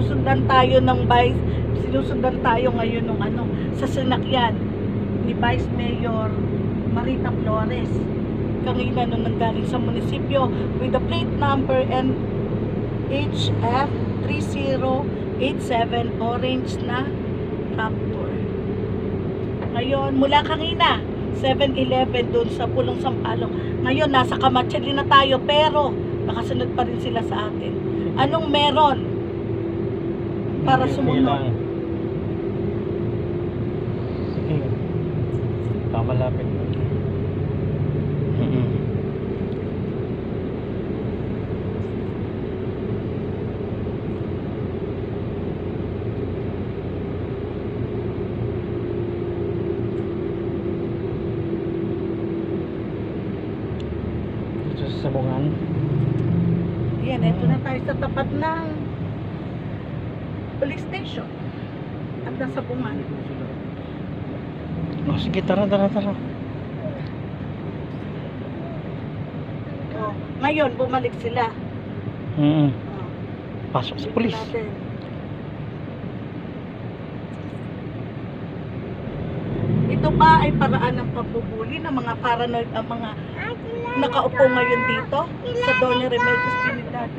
sinusundan tayo ng Vice, sinusundan tayo ngayon ng sa sinakyan ni Vice Mayor Marita Flores. Kanina nung nanggaling sa munisipyo with the plate number NHF 3087 orange na Raptor. Ngayon, mula kanina 7-Eleven doon sa Pulong Sampaloc. Ngayon, nasa Camacelli na tayo, pero nakasunod pa rin sila sa atin. Anong meron para sumunod? Sige. Kamalapit. Sa Sabungan. Yan, ito na tayo sa tapat ng police station. At nasa Bungan. Oh, sige, tara. Oh, ngayon, bumalik sila. Oh, Pasok sa pulis. natin. Ito ba ay paraan ng pagbubuli ng mga paranoid, ang mga nakaupo ngayon dito sa Doña Remedios Trinidad?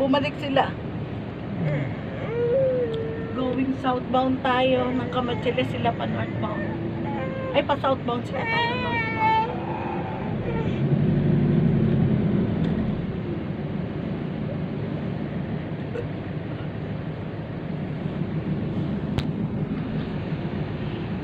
Bumalik sila. Going southbound tayo ng Camacelli, sila pa northbound. Ay, pa southbound sila tayo northbound.